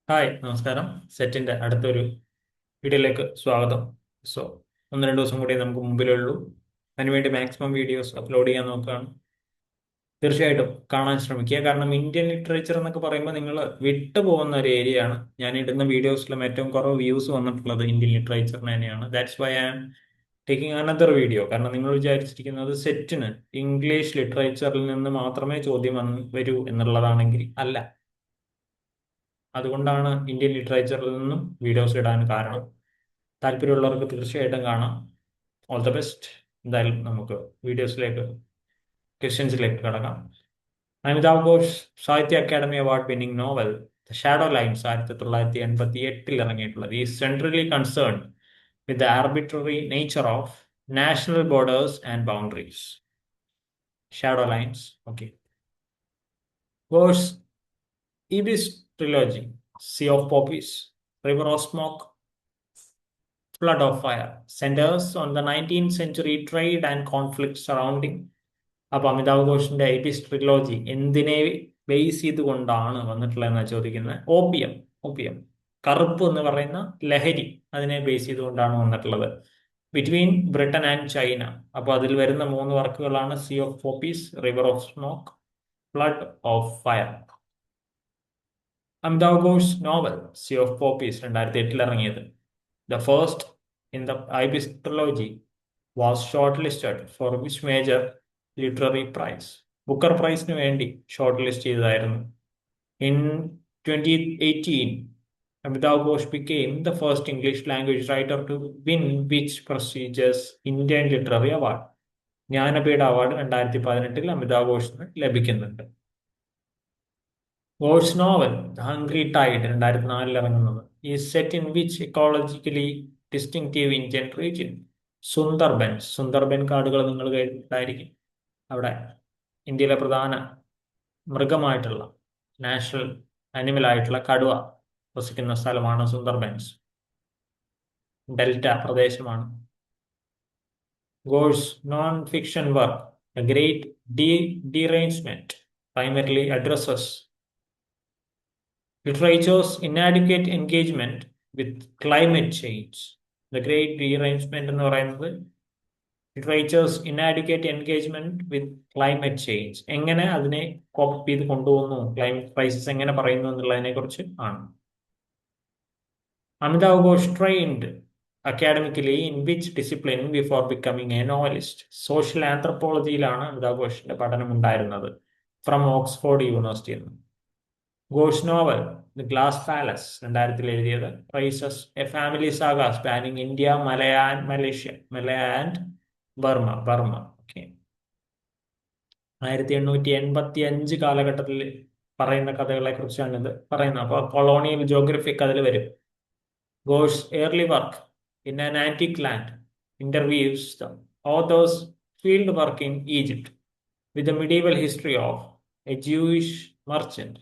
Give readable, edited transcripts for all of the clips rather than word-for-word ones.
Hi നമസ്കാരം. സെറ്റിന്റെ അടുത്തൊരു വീഡിയോയിലേക്ക് സ്വാഗതം. സോ ഒന്ന് രണ്ട് ദിവസം കൂടി നമുക്ക് മുമ്പിലുള്ളൂ. അതിനുവേണ്ടി മാക്സിമം വീഡിയോസ് അപ്ലോഡ് ചെയ്യാൻ നോക്കുകയാണ്. തീർച്ചയായിട്ടും കാണാൻ ശ്രമിക്കുക. കാരണം ഇന്ത്യൻ ലിറ്ററേച്ചർ എന്നൊക്കെ പറയുമ്പോൾ നിങ്ങൾ വിട്ടുപോകുന്ന ഒരു ഏരിയ ആണ്. ഞാൻ ഇടുന്ന വീഡിയോസിലും ഏറ്റവും കുറവ് വ്യൂസ് വന്നിട്ടുള്ളത് ഇന്ത്യൻ ലിറ്ററേച്ചറിന് തന്നെയാണ്. That's why I am taking another video. കാരണം നിങ്ങൾ വിചാരിച്ചിരിക്കുന്നത് സെറ്റിന് ഇംഗ്ലീഷ് ലിറ്ററേച്ചറിൽ നിന്ന് മാത്രമേ ചോദ്യം വരൂ എന്നുള്ളതാണെങ്കിൽ അല്ല. അതുകൊണ്ടാണ് ഇന്ത്യൻ ലിറ്ററേച്ചറിൽ നിന്നും വീഡിയോസ് ഇടാൻ കാരണം. താല്പര്യമുള്ളവർക്ക് തീർച്ചയായിട്ടും കാണാം. All the best. എന്തായാലും നമുക്ക് വീഡിയോസിലേക്ക് ക്വസ്റ്റ്യൻസിലേക്ക് കടക്കാം. Amitav Ghosh Sahitya Akademi award winning novel the shadow lines 1988 ഇറങ്ങിയിട്ടുള്ളത് ഈ centrally concern with the arbitrary nature of national borders and boundaries. Shadow lines. Okay. Ghosh Ibis trilogy, Sea of Poppies, River of Smoke, Flood of Fire, centers on the 19th century trade and conflict surrounding. അപ്പൊ അമിതാവ് ഘോഷിന്റെ എബിസ് ട്രിലോജി എന്തിനെ base ചെയ്തുകൊണ്ടാണ് വന്നിട്ടുള്ളതെന്നാണ് ചോദിക്കുന്നത്. Opium. Opium, കറുപ്പ് എന്ന് പറയുന്ന ലഹരി, അതിനെ base ചെയ്തുകൊണ്ടാണ് വന്നിട്ടുള്ളത്. Between Britain and China. അപ്പൊ അതിൽ വരുന്ന മൂന്ന് വർക്കുകളാണ് sea of poppies, river of smoke, flood of fire. Amitav Ghosh novel sea of poppies 2008 ഇറങ്ങിയത്. The first in the Ibis trilogy was short listed for which major literary prize. Booker പ്രൈസിന് വേണ്ടി short list ചെയ്തതായിരുന്നു. In 2018 Amitav Ghosh became the first English language writer to win which prestigious Indian Literary Award. Jnanpith award 2018 Amitav ഘോഷിന് ലഭിക്കുന്നുണ്ട്. Ghosh novel the hungry tide 2004 ഇറങ്ങുന്നത് ഈ set in which ecologically distinctive Indian region. Sundarbans. Sundarban കാടുകൾ നിങ്ങൾ കേട്ടിട്ടുണ്ടായിരിക്കും. അവിടെ ഇന്ത്യയിലെ പ്രധാന മൃഗമായിട്ടുള്ള നാഷണൽ അനിമൽ ആയിട്ടുള്ള കടുവ വസിക്കുന്ന സ്ഥലമാണ് സുന്ദർബൻസ്. ഡെൽറ്റ പ്രദേശമാണ്. Ghosh non fiction work A great derangement primarily addresses literature's inadequate engagement with climate change. The Great Derangement എന്ന് പറയുന്നത് literature's inadequate engagement with climate change. എങ്ങനെ അതിനെ കോപ്പ് ചെയ്ത് കൊണ്ടുപോകുന്നു, ക്ലൈമറ്റ് ക്രൈസിസ് എങ്ങനെ പറയുന്നു എന്നുള്ളതിനെ കുറിച്ച് ആണ്. Amitav Ghosh trained academically in which discipline before becoming a novelist. Social ആന്ത്രപ്പോളജിയിലാണ് അമിതാവ് ഘോഷിന്റെ പഠനം ഉണ്ടായിരുന്നത്, ഫ്രം ഓക്സ്ഫോർഡ് യൂണിവേഴ്സിറ്റിയിൽ നിന്ന്. Ghosh novel the glass palace 2000 എഴുതിയത് prizes a family saga spanning India, Malaya and Burma. Okay. 1885 കാലഘട്ടത്തിൽ പറയുന്ന കഥകളെ കുറിച്ചാണ് ഇത് പറയുന്നത്. അപ്പോൾ കൊളോണിയൽ ജോഗ്രഫിക് അതിൽ വരും. Gore's early work in an antique land interviews the author's field work in Egypt with the medieval history of a Jewish merchant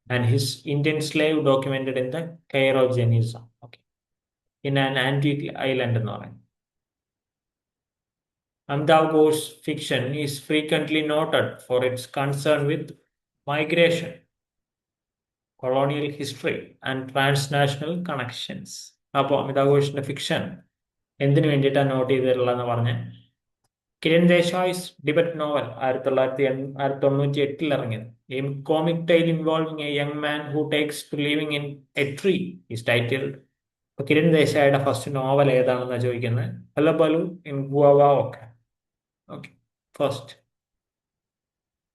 and his Indian slave documented in the Cairo Genuza. Okay. In an antique island എന്ന് പറയും. Amitav Ghosh's fiction is frequently noted for its concern with migration, colonial history and transnational connections. അപ്പോൾ Amitav ഘോഷിന്റെ fiction എന്തിനു വേണ്ടിയിട്ടാണ് not ചെയ്തിട്ടുള്ളതെന്ന് പറഞ്ഞ് Kiran ദേശായ്സ് debut novel 1998 ഇറങ്ങിയത്. A comic tale involving a young man who takes to living in a tree is titled. അപ്പൊ കിരൺ ദേശായിയുടെ first novel ഏതാണെന്നാണ് ചോദിക്കുന്നത്. Hullabaloo in guava. Okay. Okay. First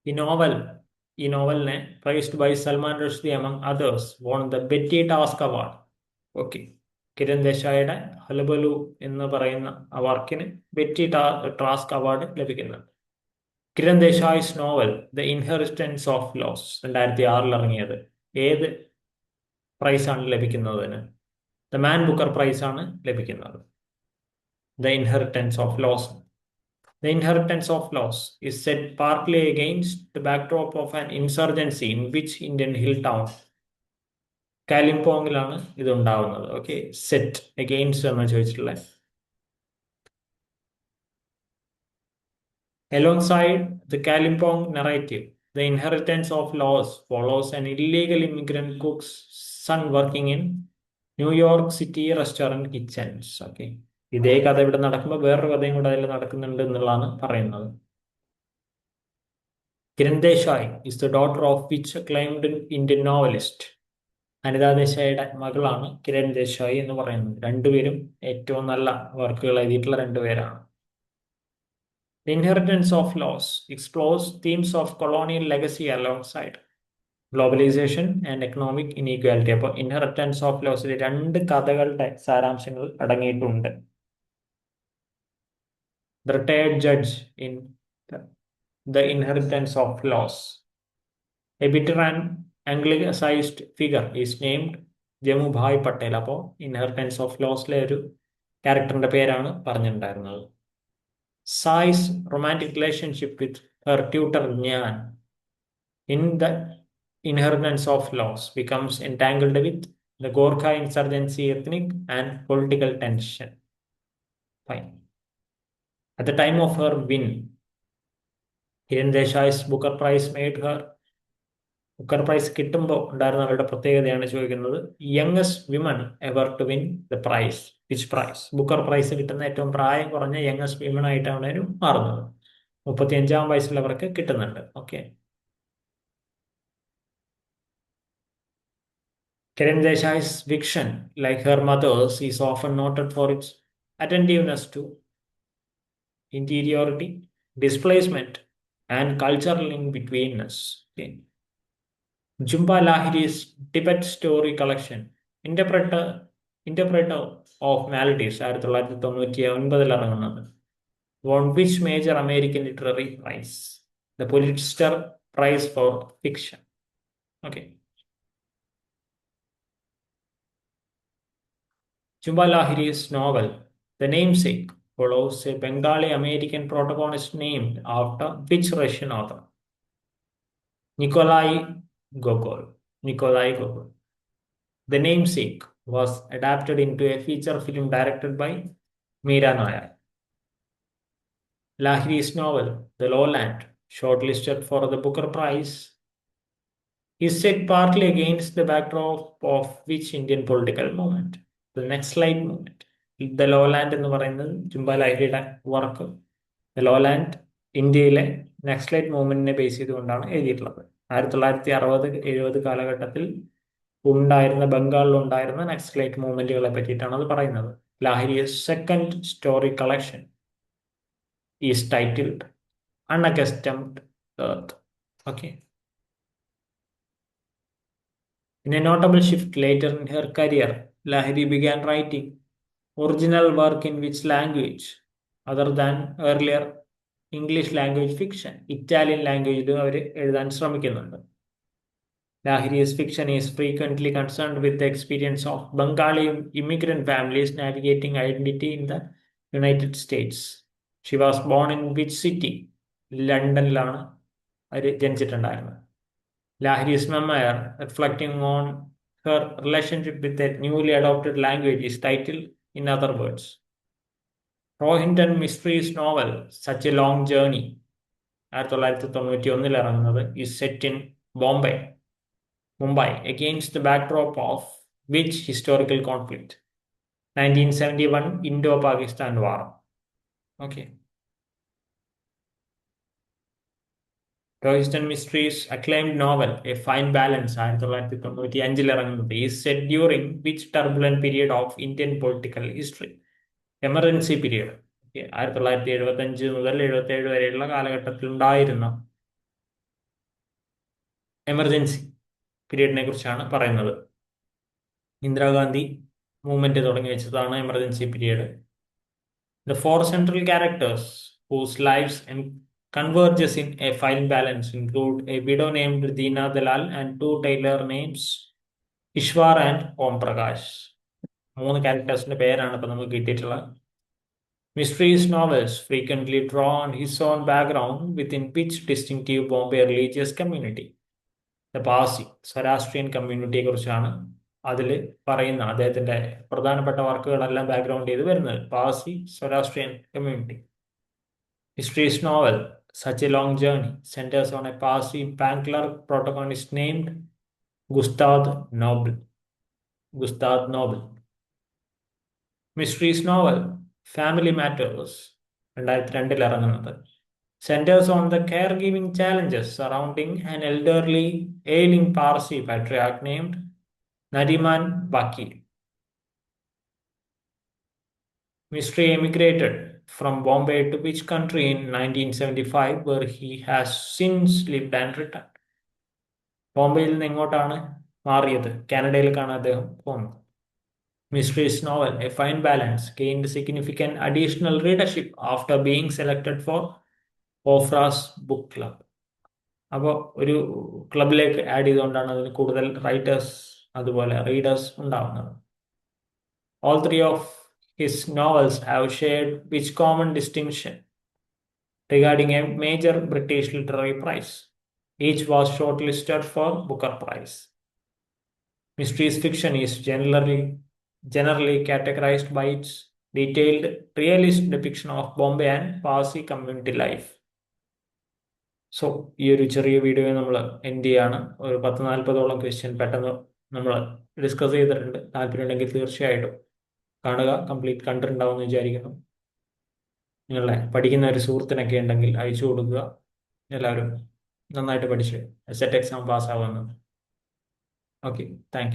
ഈ നോവലിനെ praised by Salman Rushdie among others won the Betty Trask award. Okay. Kiran ദേശായിയുടെ hullabaloo എന്ന് പറയുന്ന ആ വർക്കിന് ബെറ്റി ടാസ്ക് അവാർഡ് ലഭിക്കുന്നുണ്ട്. Kiran Desai's novel the inheritance of loss 2006 ഇറങ്ങിയത് ഏത് പ്രൈസാണ് ലഭിക്കുന്നതിന്? ദ മാൻ ബുക്കർ പ്രൈസ് ആണ് ലഭിക്കുന്നത്. The inheritance of loss. The inheritance of loss is set partly against the backdrop of an insurgency in which Indian hill town കാലിംപോങ്ങിലാണ് ഇത് ഉണ്ടാവുന്നത്. Okay. Set against എന്ന് ചോദിച്ചിട്ടുള്ളത്. Alongside the Kalimpong narrative, the inheritance of laws follows an illegal immigrant cook's son working in New York City restaurant kitchens. Okay. ഇതേ കഥ ഇവിടെ നടക്കുമ്പോൾ വേറൊരു കഥയും കൂടെ അതിൽ നടക്കുന്നുണ്ട് എന്നുള്ളതാണ് പറയുന്നത്. Kiran Desai is the daughter of which acclaimed Indian novelist? Anita ദേശായിയുടെ മകളാണ് കിരൺ ദേശായി എന്ന് പറയുന്നത്. രണ്ടുപേരും ഏറ്റവും നല്ല വർക്കുകൾ എഴുതിയിട്ടുള്ള രണ്ടുപേരാണ്. The Inheritance of Laws explores themes of colonial legacy alongside globalisation and economic inequality. അപ്പോൾ ഇൻഹെറിറ്റൻസ് ഓഫ് ലോസിൽ രണ്ട് കഥകളുടെ സാരാംശങ്ങൾ അടങ്ങിയിട്ടുണ്ട്. The retired judge in the inheritance of loss. A bitter and anglicised figure is named Jemubhai Patel. അപ്പോൾ inheritance of ലോസിലെ ഒരു ക്യാരക്ടറിന്റെ പേരാണ് പറഞ്ഞിട്ടുണ്ടായിരുന്നത്. Sai's romantic relationship with her tutor Gyan in the inheritance of laws becomes entangled with the Gorkha insurgency, ethnic and political tension. Fine. At the time of her win, Kiran Desai's Booker Prize made her Booker Prize കിട്ടുമ്പോൾ ഉണ്ടായിരുന്ന അവരുടെ പ്രത്യേകതയാണ് ചോദിക്കുന്നത്. Youngest women ever to win the prize, which prize? Booker Prize കിട്ടുന്ന ഏറ്റവും പ്രായം കുറഞ്ഞ youngest women ആയിട്ടാണ് അവർ മാറുന്നത്. 35 വയസ്സുള്ളവർക്ക് കിട്ടുന്നുണ്ട്. Okay. Kiran Desai's fiction, like her mother's, is often noted for its attentiveness to interiority, displacement, and cultural in-betweenness. Okay. Jhumpa Lahiri's Tibet story collection, Interpreter of Maladies, 1999 ഇറങ്ങുന്നത്, won which major American literary prize? The Pulitzer Prize for Fiction. Okay. Jhumpa Lahiri's novel, The Namesake, follows a Bengali American protagonist named after which Russian author? Nikolai Gogol. The Namesake was adapted into a feature film directed by Meera Nair. Lahiri's novel, The Lowland, shortlisted for the Booker Prize, is set partly against the backdrop of which Indian political movement? The Naxalite movement. The Lowland എന്ന് പറയുന്നത് Zumba ലാഹിരിയുടെ work. The Lowland ഇന്ത്യയിലെ Naxalite മൂവ്മെന്റിനെ base ചെയ്തുകൊണ്ടാണ് എഴുതിയിട്ടുള്ളത്. 1960-70 കാലഘട്ടത്തിൽ ഉണ്ടായിരുന്ന ബംഗാളിൽ ഉണ്ടായിരുന്ന നക്സലൈറ്റ് മൂവ്മെന്റുകളെ പറ്റിയിട്ടാണ് അത് പറയുന്നത്. Lahiri's second story collection is titled unaccustomed earth. Okay. In a notable shift later in her career, Lahiri began writing original work in which language, other than earlier English language fiction, Italian language അവർ എഴുതാൻ ശ്രമിക്കുന്നുണ്ട്. Lahiri's fiction is frequently concerned with the experience of Bengali immigrant families navigating identity in the United States. She was born in which city? ലണ്ടനിലാണ് our ജനിച്ചിട്ടുണ്ടായിരുന്നത്. Lahiri's memoir, reflecting on her relationship with a newly adopted language, is titled, in other words, Rohinton Mysteries novel, Such a Long Journey, 1991 ഇറങ്ങുന്നത്, is set in Mumbai, against the backdrop of which historical conflict? 1971 Indo-Pakistan War. Okay. Rohiston Mysteries acclaimed novel, A Fine Balance, 1995 ഇറങ്ങുന്നത്, is set during which turbulent period of Indian political history? Emergency period. 1975 മുതൽ 77 വരെയുള്ള കാലഘട്ടത്തിൽ ഉണ്ടായിരുന്ന emergency പീരീഡിനെ കുറിച്ചാണ് പറയുന്നത്. Indira Gandhi movement തുടങ്ങി വെച്ചതാണ് emergency period. The four central characters whose lives converges in A Fine Balance include a widow named Deena Dalal and two tailor names Ishwar and Om Prakash. 3 ക്യാരക്ടേഴ്സിന്റെ പേരാണ് ഇപ്പൊ നമുക്ക് കിട്ടിയിട്ടുള്ളത്. Mysteries novels frequently draw on his own background within which distinctive Bombay religious community? The Parsi, സ്വരാഷ്ട്രീയൻ കമ്മ്യൂണിറ്റിയെ കുറിച്ചാണ് അതിൽ പറയുന്ന അദ്ദേഹത്തിന്റെ പ്രധാനപ്പെട്ട വർക്കുകളെല്ലാം background ചെയ്ത് വരുന്നത്. Parsi Zoroastrian community. Mysteries novel, Such a Long Journey, centers on a Parsi bank clerk protagonist named Gustave Noble. Gustave Noble. Mysteries novel family matters 2002 ഇറങ്ങുന്നത്. Centers on the caregiving challenges surrounding an elderly, ailing Parsi patriarch named Nariman Baki. Mystery emigrated from Bombay to which country in 1975, where he has since lived and returned? ബോംബെയിൽ നിന്ന് എങ്ങോട്ടാണ് മാറിയത്? കാനഡയിലേക്കാണ് അദ്ദേഹം പോകുന്നത്. Mysteries novel A Fine Balance gained significant additional readership after being selected for Oprah's book club. അപ്പോൾ ഒരു ക്ലബിലേക്ക് add ചെയ്തുകൊണ്ടാണ് അതിന് കൂടുതൽ റൈറ്റേഴ്സ് അതുപോലെ റീഡേഴ്സ് ഉണ്ടാവുന്നത്. All three of his novels have shared which common distinction regarding a major British literary prize? Each was shortlisted for Booker Prize. Mysteries fiction is generally categorized by its detailed realist depiction of Bombay and Parsi community life. So ഈ ഒരു ചെറിയ video നമ്മൾ end ചെയ്യാണ്. ഒരു 10-40ഓളം question പെട്ടെന്ന് നമ്മൾ discuss ചെയ്തിട്ടുണ്ട്. താല്പര്യമുണ്ടെങ്കിൽ തീർച്ചയായിട്ടും കാണുക. കംപ്ലീറ്റ് കണ്ടിട്ടുണ്ടാവും എന്ന് വിചാരിക്കുന്നു. നിങ്ങളെ പഠിക്കുന്ന ഒരു സുഹൃത്തിനൊക്കെ ഉണ്ടെങ്കിൽ അയച്ചു കൊടുക്കുക. എല്ലാവരും നന്നായിട്ട് പഠിച്ച് സെറ്റ് എക്സാം പാസ്സാവുന്നു. Okay, thank U.